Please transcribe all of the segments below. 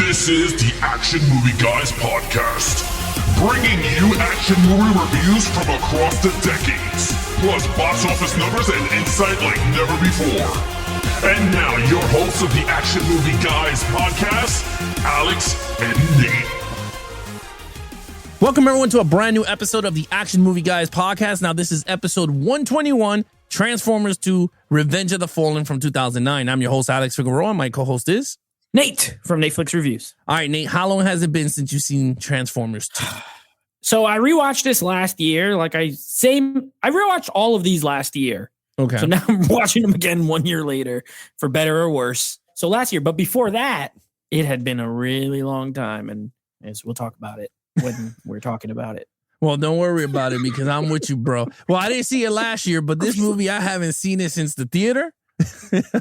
This is the Action Movie Guys podcast, bringing you action movie reviews from across the decades, plus box office numbers and insight like never before. And now, your hosts of the Action Movie Guys podcast, Alex and Nate. Welcome, everyone, to a brand new episode of the Action Movie Guys podcast. Now, this is episode 121, Transformers 2, Revenge of the Fallen from 2009. I'm your host, Alex Figueroa, and my co-host is... Nate from Netflix Reviews. All right, Nate, how long has it been since you've seen Transformers 2? So I rewatched this last year. I rewatched all of these last year. Okay. So now I'm watching them again 1 year later, for better or worse. So last year, but before that, it had been a really long time, and as we'll talk about it when we're talking about it. Well, don't worry about it because I'm with you, bro. Well, I didn't see it last year, but this movie, I haven't seen it since the theater.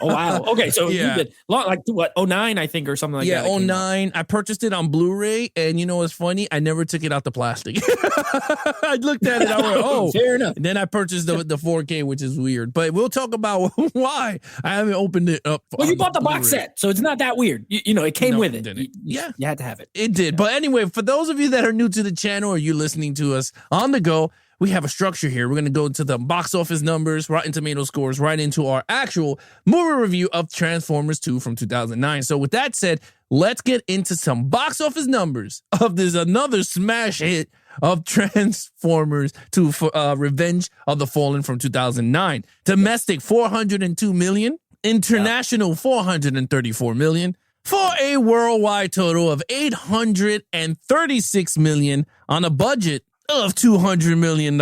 Oh, wow. Okay, so Yeah. you've been like what, 2009, I think, or something like that. Yeah, 2009. I purchased it on Blu-ray, and you know what's funny? I never took it out the plastic. I looked at it, I went, oh. Fair enough. And then I purchased the 4K, which is weird. But we'll talk about why I haven't opened it up. Well, you bought the box set, so it's not that weird. You know, it came with it. Yeah. You had to have it. It did. But anyway, for those of you that are new to the channel or you listening to us on the go, we have a structure here. We're going to go to the box office numbers, Rotten Tomato scores, right into our actual movie review of Transformers 2 from 2009. So with that said, let's get into some box office numbers of this another smash hit of Transformers 2, Revenge of the Fallen from 2009. Domestic, 402 million. International, 434 million. For a worldwide total of 836 million on a budget of $200 million,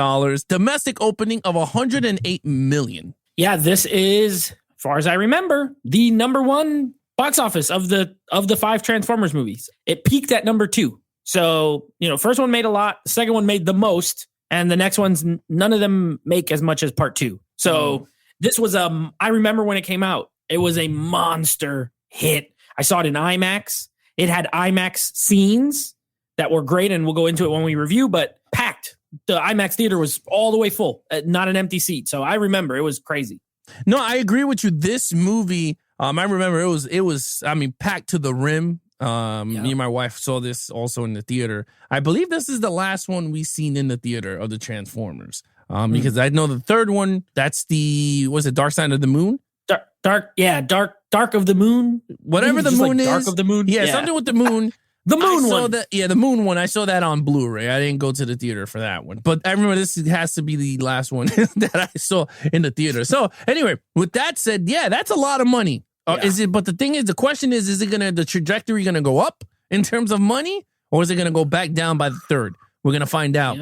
domestic opening of 108 million. Yeah, this is, as far as I remember, the number one box office of the 5 Transformers movies. It peaked at number 2. So, first one made a lot, the second one made the most, and the next ones, none of them make as much as part 2. So this was, I remember when it came out, it was a monster hit. I saw it in IMAX. It had IMAX scenes that were great, and we'll go into it when we review, but packed. The IMAX theater was all the way full, not an empty seat. So I remember it was crazy. No, I agree with you. This movie, I remember it was packed to the rim. Me and my wife saw this also in the theater. I believe this is the last one we seen in the theater of the Transformers. Because I know the third one, that's was it Dark Side of the Moon? Dark of the Moon. Whatever the moon is. Dark of the Moon. Yeah, something with the moon. The moon one. The moon one. I saw that on Blu-ray. I didn't go to the theater for that one. But I remember this has to be the last one that I saw in the theater. So anyway, with that said, yeah, that's a lot of money. But the thing is, the question is the trajectory going to go up in terms of money, or is it going to go back down by the third? We're going to find out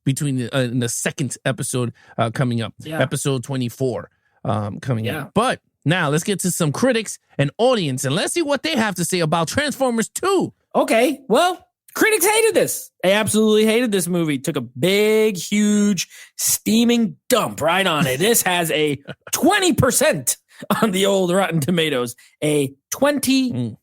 between in the second episode coming up, episode 24 coming up. But now let's get to some critics and audience, and let's see what they have to say about Transformers 2. Okay, well, critics hated this. They absolutely hated this movie. Took a big, huge, steaming dump right on it. This has a 20% on the old Rotten Tomatoes. A 20%.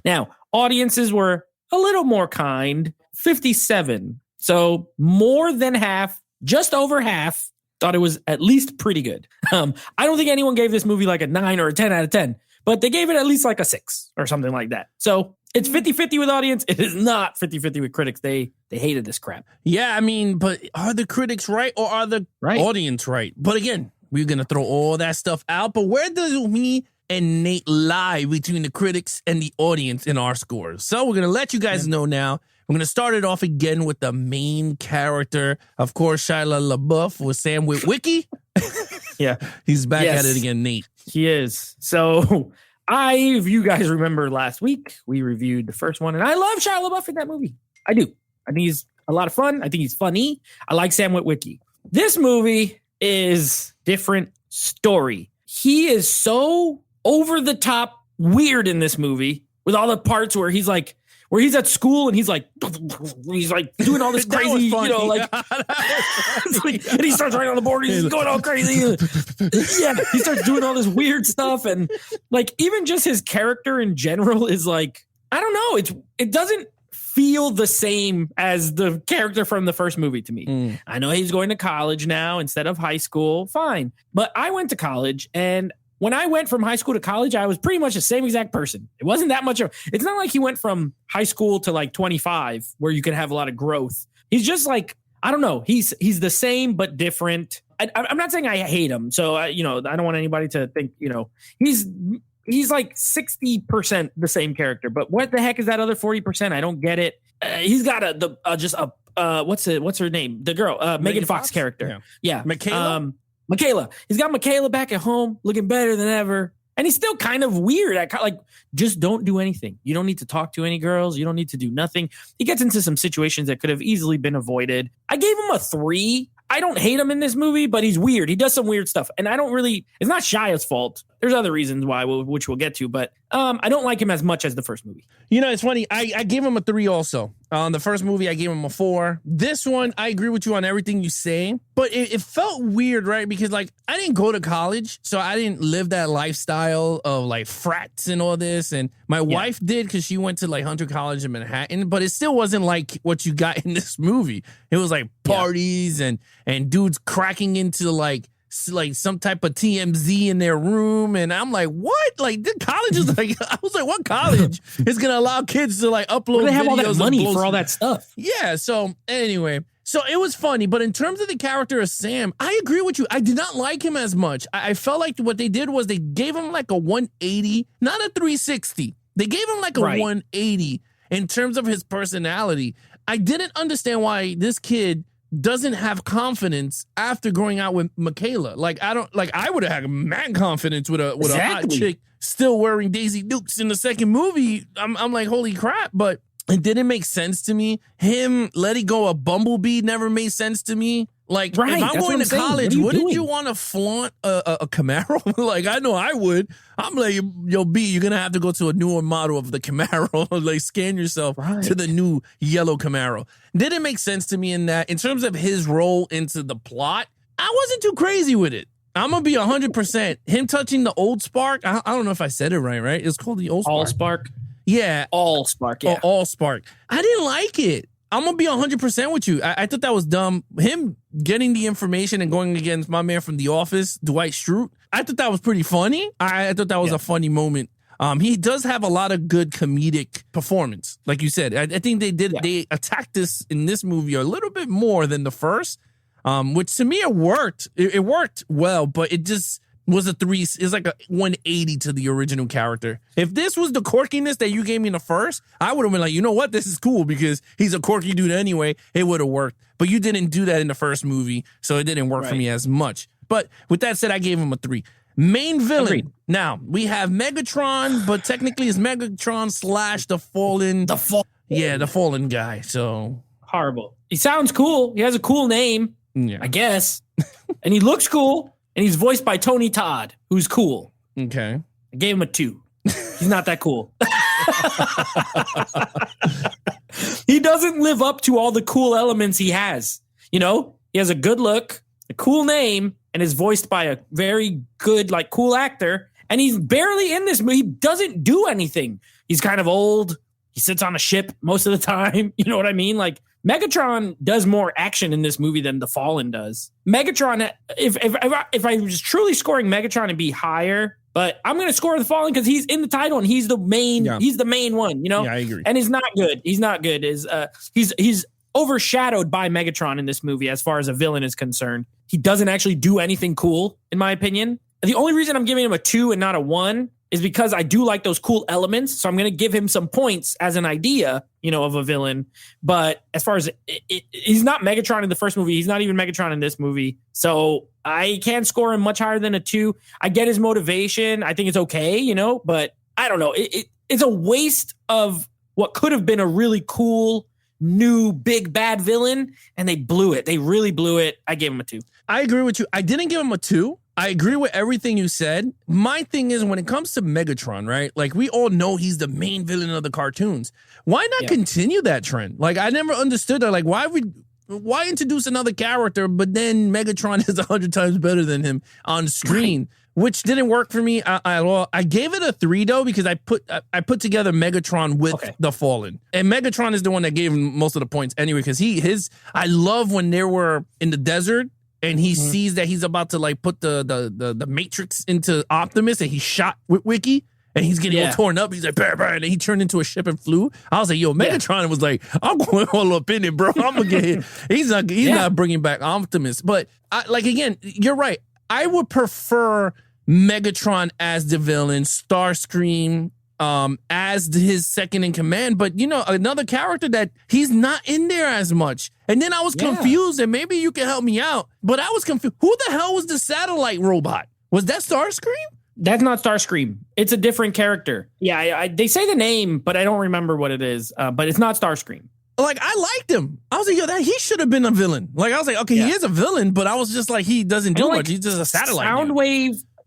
Now, audiences were a little more kind, 57. So more than half, just over half, thought it was at least pretty good. I don't think anyone gave this movie like a 9 or a 10 out of 10, but they gave it at least like a 6 or something like that. So it's 50-50 with audience. It is not 50-50 with critics. They hated this crap. Yeah, but are the critics right or are the audience right? But again, we're going to throw all that stuff out. But where does me and Nate lie between the critics and the audience in our scores? So we're going to let you guys know now. We're going to start it off again with the main character. Of course, Shia LaBeouf with Sam Witwicky. Yeah. He's back at it again, Nate. He is. So if you guys remember last week, we reviewed the first one, and I love Shia LaBeouf in that movie. I do. I think he's a lot of fun. I think he's funny. I like Sam Witwicky. This movie is different story. He is so over the top weird in this movie with all the parts where he's at school and he's like doing all this crazy, and he starts writing on the board. He's going all crazy. Yeah, he starts doing all this weird stuff, and even just his character in general is I don't know. It doesn't feel the same as the character from the first movie to me. I know he's going to college now instead of high school. Fine, but I went to college and when I went from high school to college, I was pretty much the same exact person. It wasn't that much of, it's not like he went from high school to like 25 where you can have a lot of growth. He's just like, I don't know. He's the same, but different. I'm not saying I hate him. So, I don't want anybody to think, he's like 60% the same character, but what the heck is that other 40%? I don't get it. He's got what's her name? The girl, Megan Fox character. Yeah. Michaela. He's got Michaela back at home looking better than ever. And he's still kind of weird. Just don't do anything. You don't need to talk to any girls. You don't need to do nothing. He gets into some situations that could have easily been avoided. I gave him a 3. I don't hate him in this movie, but he's weird. He does some weird stuff. And it's not Shia's fault. There's other reasons why, which we'll get to, but I don't like him as much as the first movie. It's funny. I gave him a 3 also. On the first movie, I gave him a 4. This one, I agree with you on everything you say, but it felt weird, right? Because I didn't go to college, so I didn't live that lifestyle of like frats and all this. And my wife did because she went to like Hunter College in Manhattan, but it still wasn't like what you got in this movie. It was like parties and dudes cracking into like some type of TMZ in their room. And I'm like, what? Like, the college is like, I was like, what college is going to allow kids to like upload they have videos all that money for all that stuff? Yeah. So anyway, so it was funny. But in terms of the character of Sam, I agree with you. I did not like him as much. I felt like what they did was they gave him like a 180, not a 360. They gave him like a 180 in terms of his personality. I didn't understand why this kid doesn't have confidence after going out with Michaela. I would have had mad confidence with a hot chick still wearing Daisy Dukes in the second movie. I'm like, holy crap. But it didn't make sense to me. Him letting go of Bumblebee never made sense to me. Like, if I'm going to college, wouldn't you want to flaunt a Camaro? Like, I know I would. I'm like, yo, B, you're going to have to go to a newer model of the Camaro. Like, scan yourself to the new yellow Camaro. Didn't make sense to me in that. In terms of his role into the plot, I wasn't too crazy with it. I'm going to be 100%. Him touching the old spark, I don't know if I said it right? It's called the old spark. All spark? Yeah. All spark, yeah. All spark. I didn't like it. I'm going to be 100% with you. I thought that was dumb. Him getting the information and going against my man from The Office, Dwight Schrute, I thought that was pretty funny. I thought that was a funny moment. He does have a lot of good comedic performance. Like you said, I think they attacked this in this movie a little bit more than the first, which to me, it worked. It worked well, but it just was a 3. It's like a 180 to the original character. If this was the quirkiness that you gave me in the first, I would have been like, you know what? This is cool because he's a quirky dude anyway. It would have worked. But you didn't do that in the first movie, so it didn't work for me as much. But with that said, I gave him a 3. Main villain. Agreed. Now, we have Megatron, but technically it's Megatron / the Fallen. Yeah, the Fallen guy. So horrible. He sounds cool. He has a cool name, I guess. And he looks cool. And he's voiced by Tony Todd, who's cool. Okay. I gave him a 2. He's not that cool. He doesn't live up to all the cool elements he has. He has a good look, a cool name, and is voiced by a very good, cool actor. And he's barely in this movie. He doesn't do anything. He's kind of old. He sits on a ship most of the time. You know what I mean? Megatron does more action in this movie than The Fallen does. Megatron, if I was truly scoring Megatron, it'd be higher. But I'm going to score The Fallen because he's in the title and he's the main. Yeah. He's the main one. Yeah, I agree. And he's not good. He's not good. He's overshadowed by Megatron in this movie as far as a villain is concerned. He doesn't actually do anything cool, in my opinion. The only reason I'm giving him a 2 and not a 1 is because I do like those cool elements. So I'm going to give him some points as an idea, of a villain. But as far as he's not Megatron in the first movie, he's not even Megatron in this movie. So I can't score him much higher than a 2. I get his motivation. I think it's okay, but I don't know. It's a waste of what could have been a really cool, new, big, bad villain. And they blew it. They really blew it. I gave him a 2. I agree with you. I didn't give him a 2. I agree with everything you said. My thing is when it comes to Megatron, right? We all know he's the main villain of the cartoons. Why not continue that trend? I never understood that. Why introduce another character, but then Megatron is 100 times better than him on screen, which didn't work for me at all. I gave it a 3 though because I put together Megatron with the Fallen, and Megatron is the one that gave him most of the points anyway. Because I love when they were in the desert. and he sees that he's about to like put the Matrix into Optimus, and he shot Wiki. And he's getting all torn up. He's like, bah, bah, and he turned into a ship and flew. I was like, yo, Megatron was like, I'm going all up in it, bro. I'm gonna get hit. He's not bringing back Optimus. But again, you're right. I would prefer Megatron as the villain, Starscream as his second in command. But another character that he's not in there as much. And then I was confused, and maybe you can help me out. But I was confused. Who the hell was the satellite robot? Was that Starscream? That's not Starscream. It's a different character. Yeah, they say the name, but I don't remember what it is. But it's not Starscream. Like, I liked him. I was like, yo, he should have been a villain. Like, I was like, okay, he is a villain, but I was just like, he doesn't do much. He's just a satellite.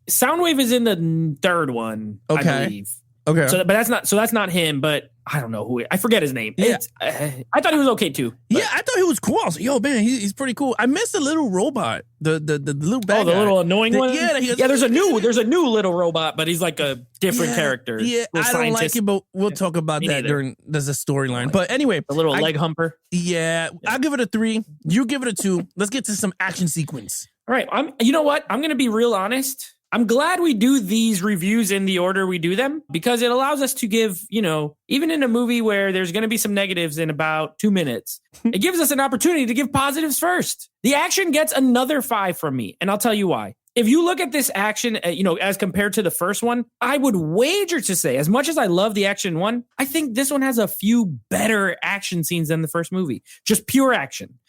Soundwave is in the third one, I believe. Okay. So that's not him, but I don't know I forget his name. Yeah. I thought he was okay too. Yeah, I thought he was cool. I was like, yo, man, he's pretty cool. I missed the little robot, the little bad guy. Little annoying one. Yeah, there's a new little robot, but he's like a different character. Yeah, I don't like it, but we'll talk about that during there's a storyline. But anyway, the little leg humper. Yeah, I'll give it a 3. You give it a 2. Let's get to some action sequence. All right, you know what? I'm going to be real honest. I'm glad we do these reviews in the order we do them, because it allows us to give, even in a movie where there's going to be some negatives in about 2 minutes, it gives us an opportunity to give positives first. The action gets another 5 from me, and I'll tell you why. If you look at this action, as compared to the first one, I would wager to say, as much as I love the action one, I think this one has a few better action scenes than the first movie. Just pure action.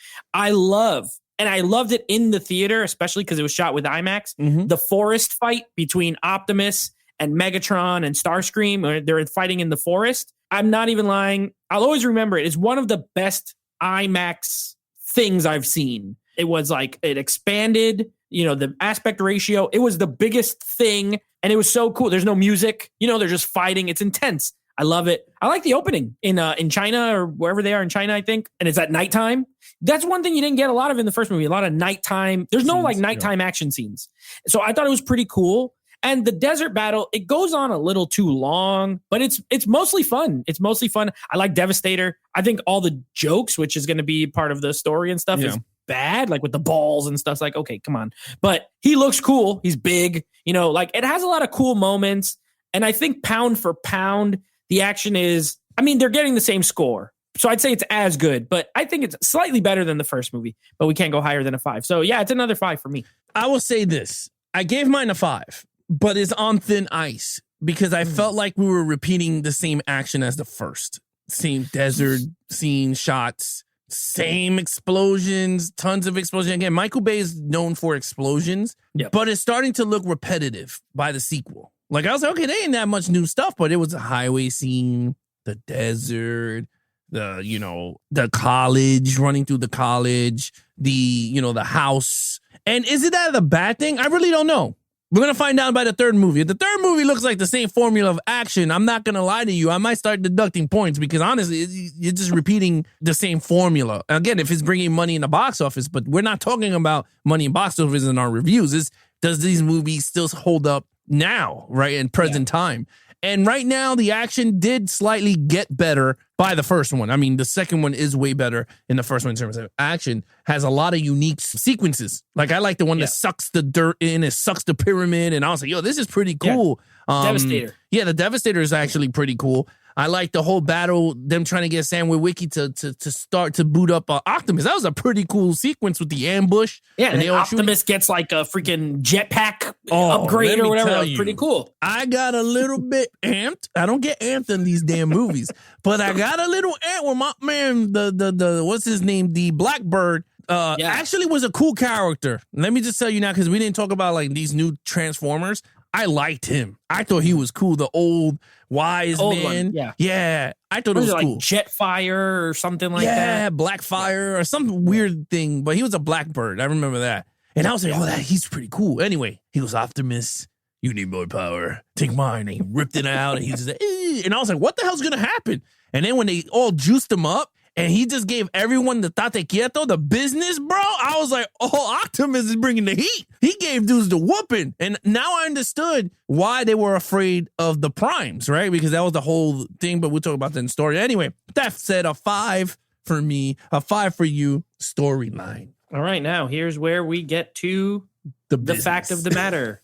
And I loved it in the theater, especially because it was shot with IMAX. Mm-hmm. The forest fight between Optimus and Megatron and Starscream, where they're fighting in the forest. I'm not even lying. I'll always remember it. It's one of the best IMAX things I've seen. It was like, it expanded, the aspect ratio. It was the biggest thing, and it was so cool. There's no music. They're just fighting. It's intense. I love it. I like the opening in China, or wherever they are in China, I think. And it's at nighttime. That's one thing you didn't get a lot of in the first movie. A lot of nighttime. There's no nighttime action scenes. So I thought it was pretty cool. And the desert battle, it goes on a little too long, but it's mostly fun. It's mostly fun. I like Devastator. I think all the jokes, which is going to be part of the story and stuff, is bad, like with the balls and stuff. It's like, okay, come on. But he looks cool. He's big. It has a lot of cool moments. And I think pound for pound, the action is, they're getting the same score. So I'd say it's as good, but I think it's slightly better than the first movie, but we can't go higher than a 5. So yeah, it's another 5 for me. I will say this. I gave mine a 5, but it's on thin ice because I felt like we were repeating the same action as the first. Same desert scene shots, same explosions, tons of explosions. Again, Michael Bay is known for explosions, but it's starting to look repetitive by the sequel. Like, I was like, okay, they ain't that much new stuff, but it was a highway scene, the desert, the college, running through the college, the house. And is it that a bad thing? I really don't know. We're going to find out by the third movie. If the third movie looks like the same formula of action, I'm not going to lie to you. I might start deducting points because honestly, you're just repeating the same formula. Again, if it's bringing money in the box office, but we're not talking about money in box office in our reviews. Does these movies still hold up now, right, in present time? And right now, the action did slightly get better by the first one. The second one is way better in the first one in terms of action. Has a lot of unique sequences. Like, I like the one that sucks the dirt in, it sucks the pyramid, and I was like, yo, this is pretty cool. Devastator. Yeah, the Devastator is actually pretty cool. I like the whole battle, them trying to get Sam Witwicky to start to boot up Optimus. That was a pretty cool sequence with the ambush. Yeah, and then Optimus gets like a freaking jetpack upgrade or whatever. That was pretty cool. I got a little bit amped. I don't get amped in these damn movies, but I got a little amped when my man, the what's his name, the Blackbird, actually was a cool character. Let me just tell you now, because we didn't talk about like these new Transformers. I liked him. I thought he was cool. The old wise man. One, yeah. I thought it was cool. Like Jetfire or something like that. Yeah, Blackfire or some weird thing. But he was a Blackbird. I remember that. And I was like, he's pretty cool. Anyway, he goes, Optimus, you need more power. Take mine. And he ripped it out. And he just, and I was like, what the hell's going to happen? And then when they all juiced him up, and he just gave everyone the tate quieto, the business, bro. I was like, Optimus is bringing the heat. He gave dudes the whooping. And now I understood why they were afraid of the primes, right? Because that was the whole thing, but we'll talk about that in story. Anyway, that said, a 5 for me, a 5 for you, storyline. All right, now here's where we get to the fact of the matter.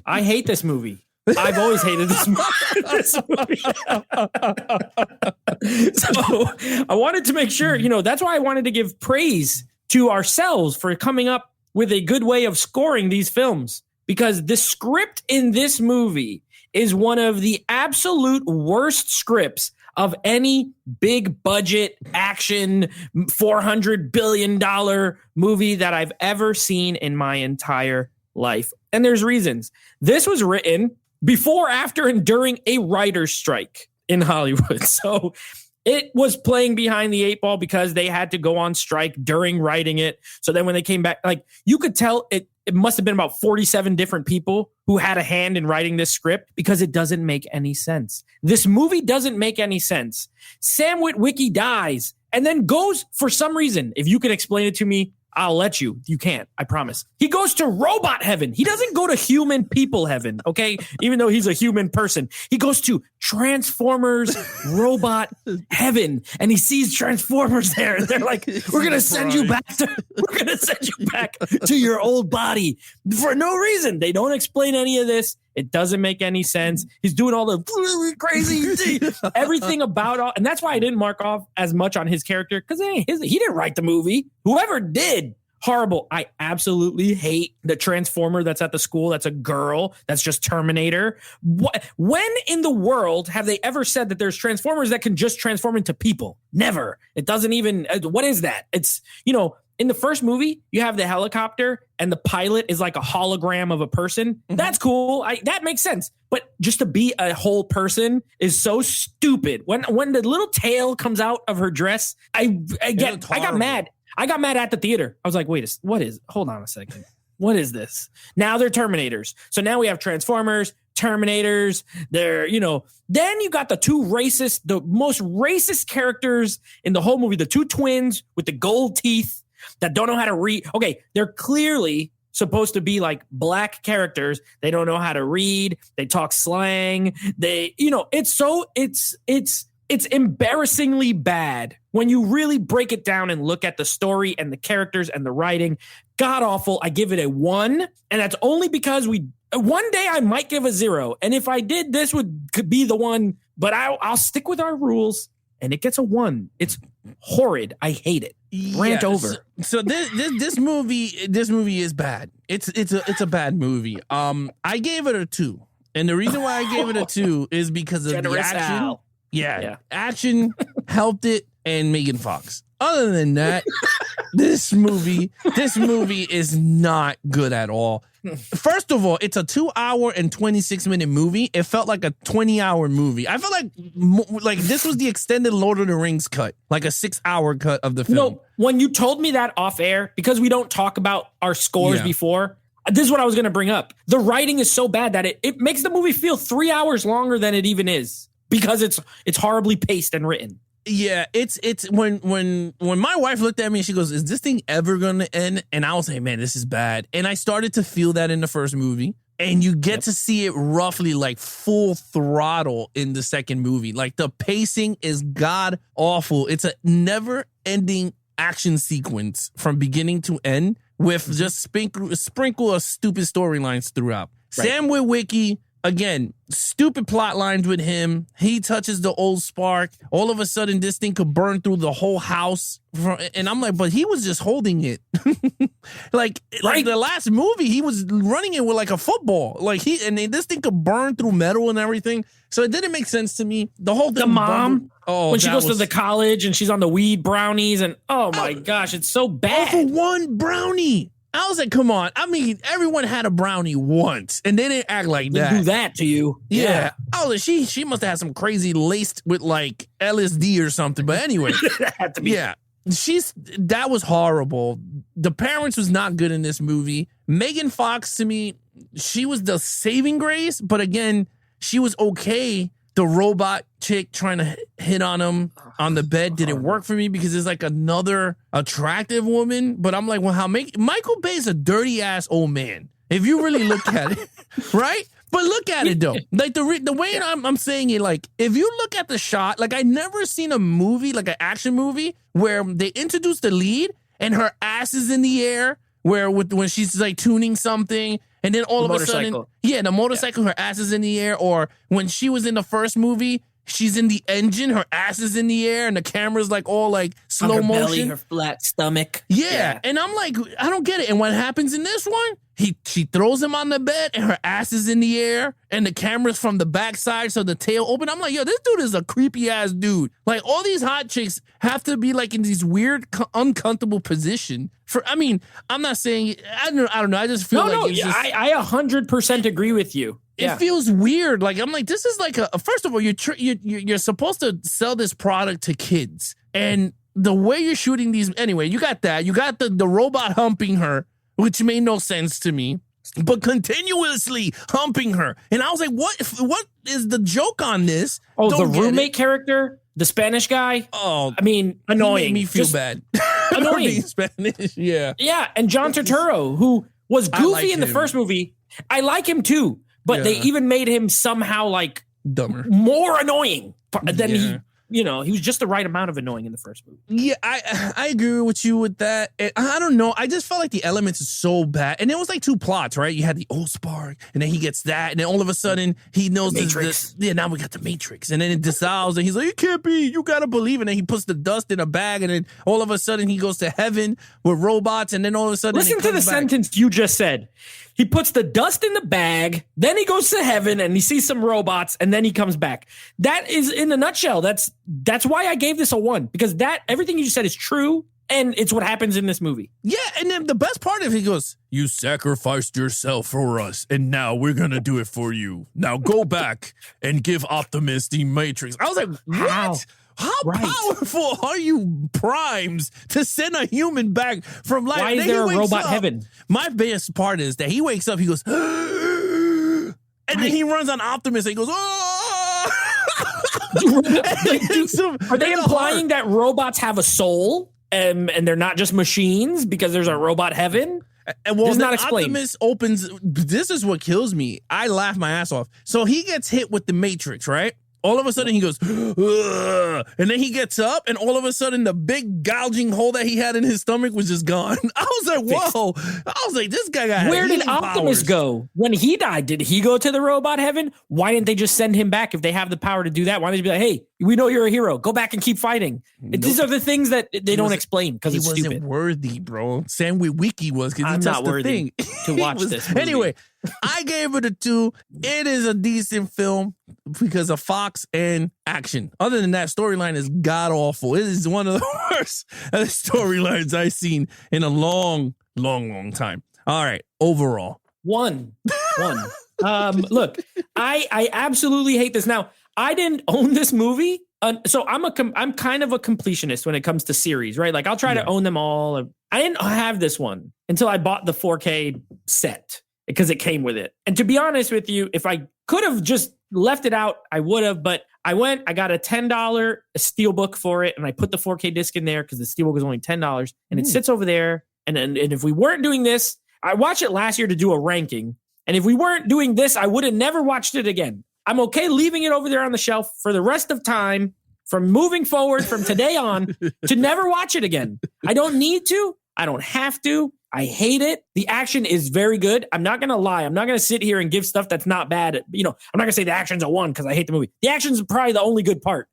I hate this movie. I've always hated this movie. So I wanted to make sure, that's why I wanted to give praise to ourselves for coming up with a good way of scoring these films, because the script in this movie is one of the absolute worst scripts of any big budget action $400 billion movie that I've ever seen in my entire life. And there's reasons. This was written before, after, and during a writer's strike in Hollywood. So it was playing behind the eight ball because they had to go on strike during writing it. So then when they came back, like, you could tell it must have been about 47 different people who had a hand in writing this script, because it doesn't make any sense. This movie doesn't make any sense. Sam Witwicky dies and then goes, for some reason, if you can explain it to me, I'll let you. You can't, I promise. He goes to robot heaven. He doesn't go to human people heaven, okay? Even though he's a human person. He goes to Transformers robot heaven, and he sees Transformers there. And they're like, we're going to send you back to your old body for no reason. They don't explain any of this. It doesn't make any sense. He's doing all the crazy everything about all, and that's why I didn't mark off as much on his character, because he didn't write the movie. Whoever did, horrible. I absolutely hate the Transformer that's at the school. That's a girl. That's just Terminator. When in the world have they ever said that there's Transformers that can just transform into people? Never. It doesn't even. What is that? It's, in the first movie, you have the helicopter and the pilot is like a hologram of a person. Mm-hmm. That's cool. That makes sense. But just to be a whole person is so stupid. When the little tail comes out of her dress, I got mad. I got mad at the theater. I was like, hold on a second. What is this? Now they're Terminators. So now we have Transformers, Terminators. They're, then you got the most racist characters in the whole movie, the two twins with the gold teeth that don't know how to read. Okay, they're clearly supposed to be like black characters. They don't know how to read. They talk slang. It's embarrassingly bad when you really break it down and look at the story and the characters and the writing. God awful. I give it a 1, and that's only because one day I might give a 0, and if I did, this could be the one. But I'll stick with our rules, and it gets a 1. It's horrid. I hate it. Rant over. So this movie is bad. It's a bad movie. I gave it a 2, and the reason why I gave it a 2 is because of the action. Al. Yeah, action helped it, and Megan Fox. Other than that, this movie is not good at all. First of all, it's a 2-hour and 26-minute movie. It felt like a 20-hour movie. I felt like this was the extended Lord of the Rings cut, like a 6-hour cut of the film. No, when you told me that off air, because we don't talk about our scores before, this is what I was going to bring up. The writing is so bad that it makes the movie feel 3 hours longer than it even is, because it's horribly paced and written. Yeah, it's when my wife looked at me and she goes, "Is this thing ever going to end?" And I was like, "Man, this is bad." And I started to feel that in the first movie, and you get to see it roughly like full throttle in the second movie. Like, the pacing is god awful. It's a never-ending action sequence from beginning to end with just sprinkle of stupid storylines throughout. Right. Sam Witwicky, again, stupid plot lines with him. He touches the old spark. All of a sudden, this thing could burn through the whole house. And I'm like, but he was just holding it. like the last movie, he was running it with like a football. This thing could burn through metal and everything. So it didn't make sense to me. The whole thing. The mom, when she goes to the college and she's on the weed brownies, and oh my gosh, it's so bad. All for one brownie. I was like, come on. I mean, everyone had a brownie once, and they didn't act like that. They do that to you. Yeah. Oh, she must have had some crazy laced with like LSD or something. But anyway, had to be. Yeah, that was horrible. The parents was not good in this movie. Megan Fox, to me, she was the saving grace, but again, she was okay. The robot chick trying to hit on him on the bed didn't work for me because there's like another attractive woman. But I'm like, well, Michael Bay's a dirty ass old man. If you really look at it, right? But look at it though. Like the way I'm saying it, like if you look at the shot, like I never seen a movie, like an action movie, where they introduce the lead and her ass is in the air, when she's like tuning something, and then all of a sudden, the motorcycle, her ass is in the air. Or when she was in the first movie, she's in the engine, her ass is in the air, and the camera's like all like slow motion. Belly, her flat stomach. Yeah. And I'm like, I don't get it. And what happens in this one? She throws him on the bed, and her ass is in the air, and the camera's from the backside, so the tail open. I'm like, yo, this dude is a creepy ass dude. Like, all these hot chicks have to be like in these weird, uncomfortable position. I'm not saying I don't know. I just feel I 100% agree with you. It feels weird. Like, I'm like, this is like first of all, you're supposed to sell this product to kids, and the way you're shooting these, anyway, you got that. You got the robot humping her, which made no sense to me, but continuously humping her. And I was like, what is the joke on this? Oh, the roommate character, the Spanish guy. Oh, I mean, annoying. He made me feel bad. Annoying. Spanish, yeah. Yeah, and John Turturro, who was goofy in the first movie. I like him too, but they even made him somehow like dumber, more annoying than he. He was just the right amount of annoying in the first movie. Yeah, I agree with you with that. And I don't know. I just felt like the elements are so bad. And it was like two plots, right? You had the old spark, and then he gets that. And then all of a sudden, he knows the Matrix. Now we got the Matrix. And then it dissolves, and he's like, it can't be. You got to believe. And then he puts the dust in a bag, and then all of a sudden, he goes to heaven with robots. And then all of a sudden, listen to the sentence you just said. He puts the dust in the bag, then he goes to heaven and he sees some robots, and then he comes back. That is, in a nutshell, that's why I gave this a 1, because everything you just said is true, and it's what happens in this movie. Yeah, and then the best part of it, he goes, you sacrificed yourself for us, and now we're going to do it for you. Now go back and give Optimus the Matrix. I was like, what? How powerful are you, Primes, to send a human back from life? Why is there a robot heaven? My best part is that he wakes up, he goes, and then he runs on Optimus, and he goes, oh! Are they implying that robots have a soul and they're not just machines because there's a robot heaven? And well, not Optimus opens. This is what kills me. I laugh my ass off. So he gets hit with the Matrix, right? All of a sudden he goes, ugh, and then he gets up, and all of a sudden the big gouging hole that he had in his stomach was just gone. I was like, whoa. I was like, this guy got Where did Optimus go? When he died, did he go to the robot heaven? Why didn't they just send him back if they have the power to do that? Why didn't they be like, hey, we know you're a hero. Go back and keep fighting. Nope. These are the things that they don't explain because it's stupid. He wasn't worthy, bro. Sam Witwicky was, because I'm not worthy to watch this movie. Anyway, I gave it a 2. It is a decent film because of Fox and action. Other than that, storyline is god awful. It is one of the worst storylines I've seen in a long time. All right, overall, 1. Look, I absolutely hate this. Now, I didn't own this movie, so I'm kind of a completionist when it comes to series, right? Like, I'll try to own them all. I didn't have this one until I bought the 4K set, because it came with it. And to be honest with you, if I could have just left it out, I would have. But I got a $10 steelbook for it, and I put the 4K disc in there because the steelbook was only $10, and it sits over there. And if we weren't doing this, I watched it last year to do a ranking. And if we weren't doing this, I would have never watched it again. I'm okay leaving it over there on the shelf for the rest of time, from moving forward from today on, to never watch it again. I don't need to. I don't have to. I hate it. The action is very good. I'm not going to lie. I'm not going to sit here and give stuff that's not bad. I'm not going to say the action's a 1 because I hate the movie. The action's probably the only good part.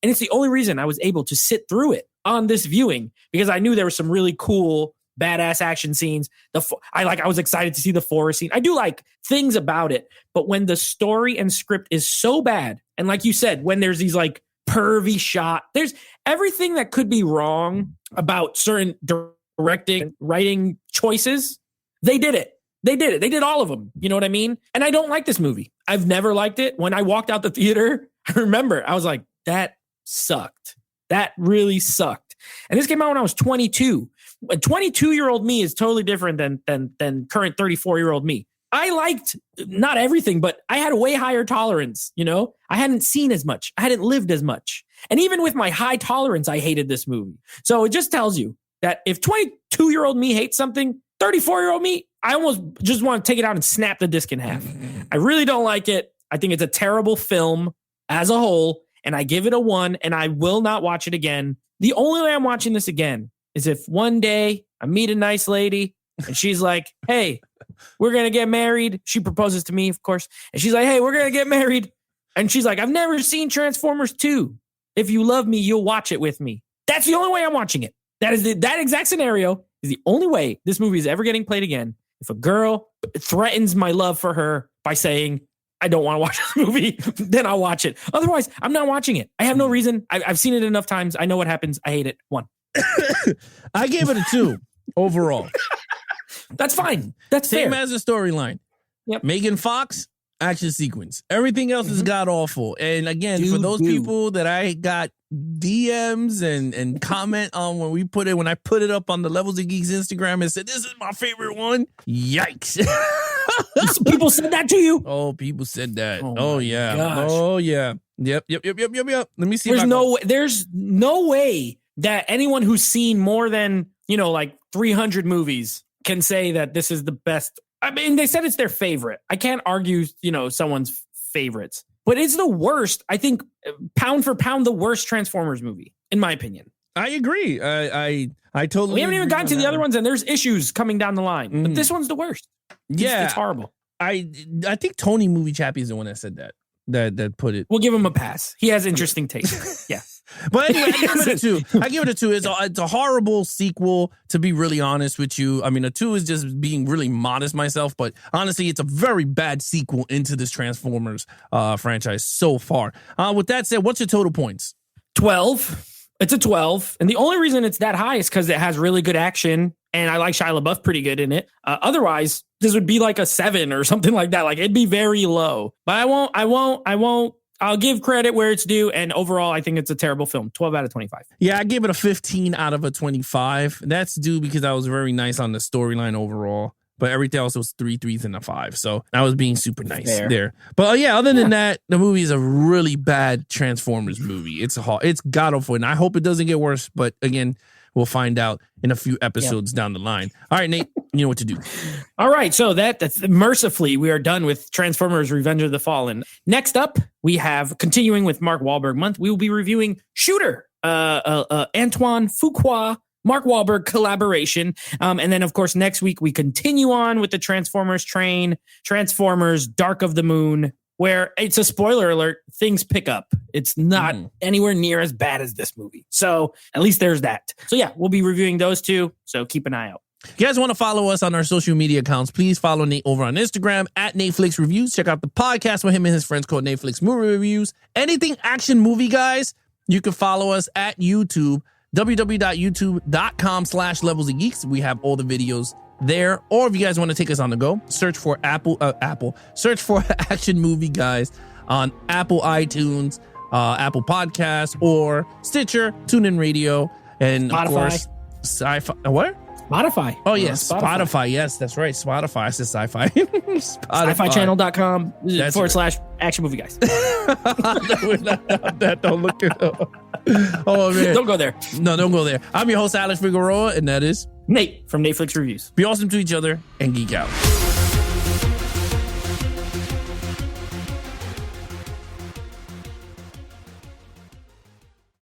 And it's the only reason I was able to sit through it on this viewing, because I knew there were some really cool, badass action scenes. I was excited to see the forest scene. I do like things about it. But when the story and script is so bad, and like you said, when there's these like pervy shot, there's everything that could be wrong about certain directing, writing choices, they did it. They did all of them. You know what I mean? And I don't like this movie. I've never liked it. When I walked out the theater, I remember I was like, that sucked. That really sucked. And this came out when I was 22. A 22-year-old me is totally different than current 34-year-old me. I liked not everything, but I had a way higher tolerance. I hadn't seen as much. I hadn't lived as much. And even with my high tolerance, I hated this movie. So it just tells you that if 22-year-old me hates something, 34-year-old me, I almost just want to take it out and snap the disc in half. I really don't like it. I think it's a terrible film as a whole, and I give it a 1, and I will not watch it again. The only way I'm watching this again is if one day I meet a nice lady and she's like, hey, we're going to get married. She proposes to me, of course. And she's like, hey, we're going to get married. And she's like, I've never seen Transformers 2. If you love me, you'll watch it with me. That's the only way I'm watching it. That exact scenario is the only way this movie is ever getting played again. If a girl threatens my love for her by saying, I don't want to watch this movie, then I'll watch it. Otherwise, I'm not watching it. I have no reason. I've seen it enough times. I know what happens. I hate it. 1. I gave it a 2 overall. That's fine. That's Same fair. as the storyline. Yep. Megan Fox, action sequence. Everything else is god awful. And again, for those people that I got DMs and comment on when I put it up on the Levels of Geeks Instagram and said, this is my favorite one. Yikes. People said that to you? Oh, people said that. Oh Oh, my yeah. gosh. Oh, yeah. Yep. Let me see. There's no way that anyone who's seen more than, like 300 movies can say that this is the best. I mean, they said it's their favorite. I can't argue, someone's favorites, but it's the worst. I think pound for pound, the worst Transformers movie, in my opinion. I agree. I totally. We haven't even agree gotten on to the that other one. ones, and there's issues coming down the line. But this one's the worst. It's horrible. I think Tony Movie Chappie is the one that said that. That put it. We'll give him a pass. He has interesting taste. Yeah. But anyway, I give it a 2. I give it a 2. It's a horrible sequel, to be really honest with you. I mean, a 2 is just being really modest myself, but honestly, it's a very bad sequel into this Transformers franchise so far. With that said, what's your total points? 12. It's a 12. And the only reason it's that high is because it has really good action. And I like Shia LaBeouf pretty good in it. Otherwise, this would be like a 7 or something like that. Like, it'd be very low. But I won't. I'll give credit where it's due. And overall, I think it's a terrible film. 12 out of 25. Yeah, I gave it a 15 out of a 25. That's due because I was very nice on the storyline overall. But everything else was 3 3s and a 5. So I was being super nice there. But other than that, the movie is a really bad Transformers movie. It's god awful. And I hope it doesn't get worse. But again, we'll find out in a few episodes down the line. All right, Nate, you know what to do. All right, so that's mercifully, we are done with Transformers Revenge of the Fallen. Next up, we have, continuing with Mark Wahlberg month, we will be reviewing Shooter, Antoine Fuqua, Mark Wahlberg collaboration. And then, of course, next week, we continue on with the Transformers train, Transformers Dark of the Moon, where it's a spoiler alert, things pick up. It's not anywhere near as bad as this movie. So at least there's that. So yeah, we'll be reviewing those two. So keep an eye out. If you guys want to follow us on our social media accounts, please follow Nate over on Instagram at Netflix Reviews. Check out the podcast with him and his friends called Netflix Movie Reviews. Anything action movie, guys, you can follow us at YouTube, www.youtube.com/Levels of Geeks. We have all the videos there. Or if you guys want to take us on the go, search for search for Action Movie Guys on Apple iTunes, Apple Podcasts, or Stitcher, TuneIn Radio, and Spotify. of course, Sci-Fi. What? Spotify. Oh, yes. Spotify. Yes, that's right. Spotify. I said sci-fi. Sci-Fi-channel.com /Action Movie Guys. Don't look it up. Oh, man. Don't go there. No, don't go there. I'm your host, Alex Figueroa, and that is Nate from Netflix Reviews. be awesome to each other and geek out.